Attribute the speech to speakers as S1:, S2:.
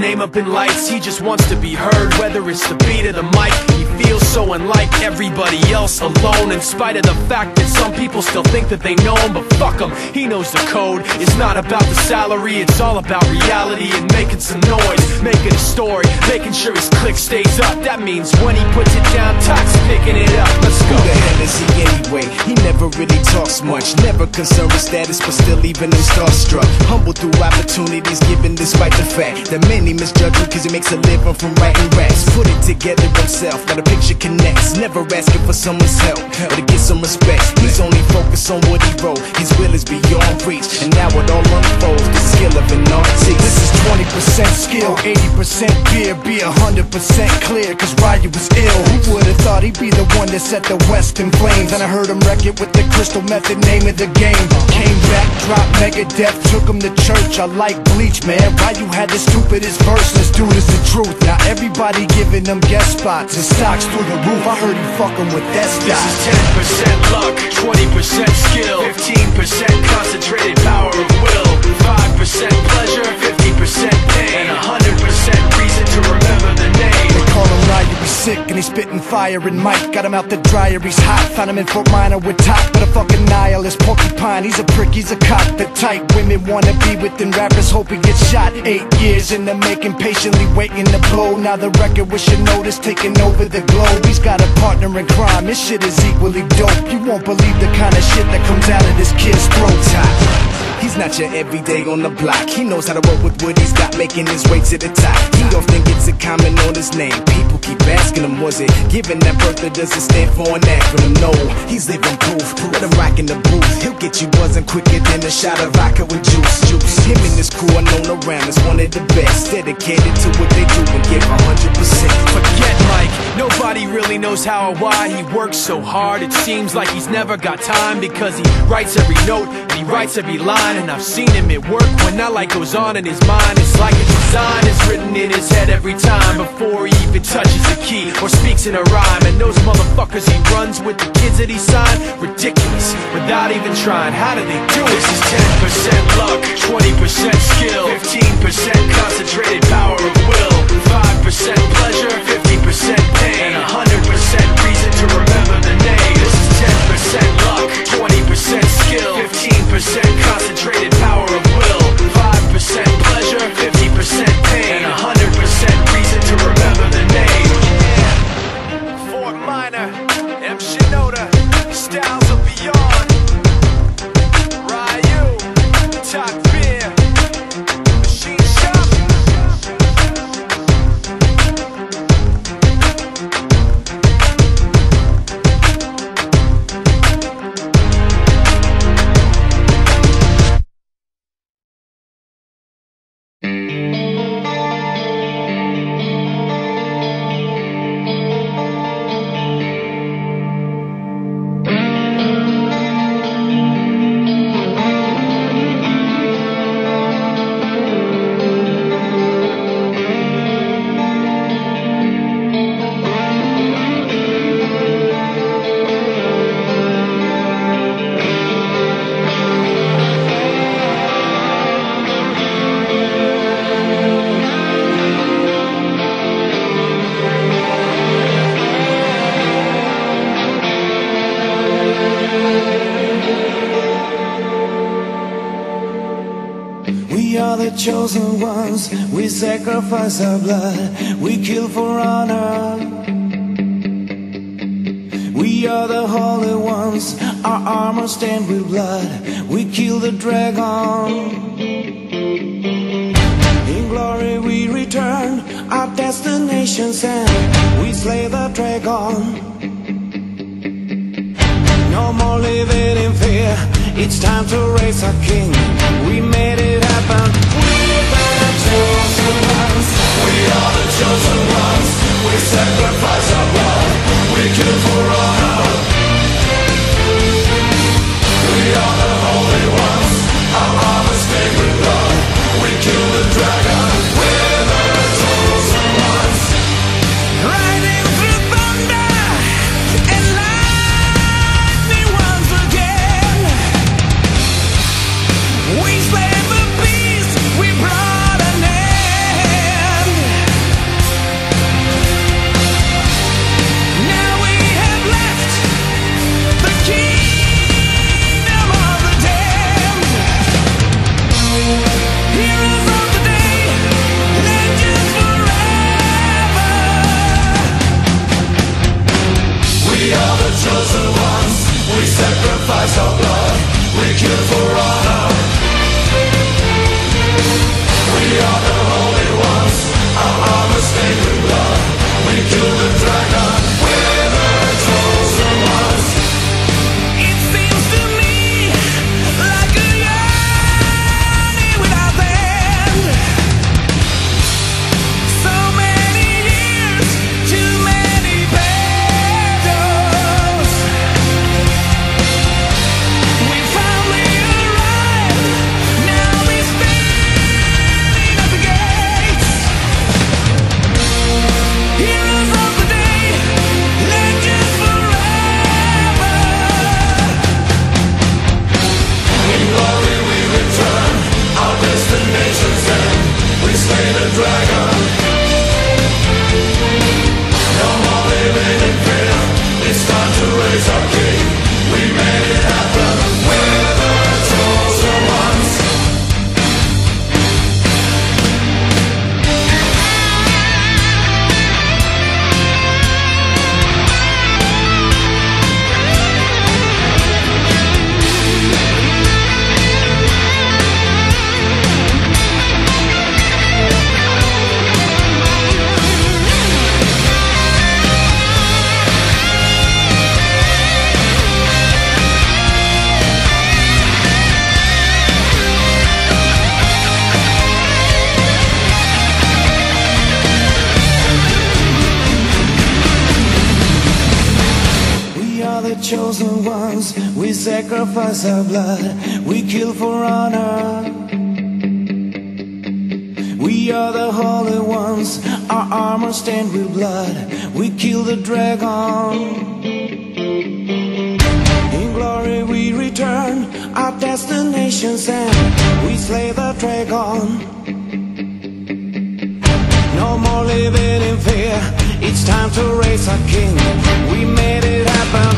S1: name up in lights. He just wants to be heard, whether it's the beat or the mic. He feels so unlike everybody else, alone, in spite of the fact that some people still think that they know him. But fuck him, he knows the code. It's not about the salary, it's all about reality and making some noise, making a story, making sure his click stays up. That means when he puts it down, Tox picking it up. Let's go. Who the hell is he anyway? He never really talks much, never concerned with status, but still leaving him starstruck. Humble through opportunities given despite the fact that many misjudge him cause he makes a living from writing raps. Put it together himself, now the picture connects, never asking for someone's help or to get some respect. He's only focused on what he wrote, his will is beyond reach, and now it all unfolds, the skill of an artist. This is 20% skill, 80% fear, be 100% clear, cause Ryu was ill. Who would've thought he'd be the one that set the West in flames? And I heard him wreck it with the crystal method, name of the game. Came back, dropped Megadeth, took him to church. I like Bleach, man, Ryu had the stupidest verse. Let's do this the truth. Now everybody giving them guest spots and stocks through the roof. I heard he fucking with that stock. This is 10% luck, 20% skill, 15% concentrated power of will, 5% pleasure, 50% pain, and 100% reason to remember the name. They call him Ryu, he's sick and he's spitting fire and Mike got him out the dryer, he's hot. Found him in Fort Minor with top, but a fucking nihilist porcupine. He's a prick, he's a cock. The type women wanna be within rappers, hope he gets shot. 8 years in the making, patiently waiting to blow. Now the record with your notice taking over the globe. He's got a partner in crime, his shit is equally dope. You won't believe the kind of shit that comes out of this kid's throat. He's not your everyday on the block. He knows how to work with what he's got, making his way to the top. He often gets a comment on his name. People keep asking him, was it given that birth or does it stand for an acronym? No, he's living proof. Let him rock in the booth. He'll get you buzzing quicker than a shot of vodka with juice. Him and his crew are known around as one of the best, dedicated to what they do and give 100%. Forget Mike, nobody really knows how or why he works so hard. It seems like he's never got time because he writes every note and he writes every line. And I've seen him at work when that light goes on in his mind. It's like a design is written in his head every time before he even touches a key or speaks in a rhyme. And those motherfuckers he runs with, the kids that he signed, ridiculous, without even trying. How do they do it? This is 10% luck, 20% skill, 15% concentrated power of will, 5% pleasure, 50% pain, and 100% reason to remember the name. This is 10% luck, 20% skill, 15% concentrated power of will, 5% pleasure, 50% pain, and 100% reason to remember the name. Yeah. Fort Minor, M. Shinoda, styles of beyond. Ryu, Top Beer, Machine Shop.
S2: The chosen ones, we sacrifice our blood, we kill for honor. We are the holy ones, our armor stained with blood, we kill the dragon. In glory we return, our destination's end, we slay the dragon. No more living in fear, it's time to raise our king. We made it happen. We are the chosen ones. We sacrifice our blood. We kill for honor. We are the holy ones. Our armor stained with blood. We kill the dragon. We're the chosen ones. Riding through thunder and lightning once again. We slay the beast. We brought an end. kill for honor. We are the holy ones, our armor stained with blood. We kill the dragon, we're the chosen ones.
S3: It seems to me like a journey without end. So many years, too many battles. We finally arrived, now we're standing at the gates. Heroes of the day, legends forever.
S2: In glory we return, our destination's end. We slay the dragon. No more living in fear, it's time to raise our king. We made it happen, we're the chosen ones.
S3: We are the chosen ones, we sacrifice our blood, we kill for honor. We are the holy ones, our armor stained with blood, we kill the dragon. In glory we return, our destination's end, we slay the dragon. No more living in fear, it's time to raise our king. We made it happen.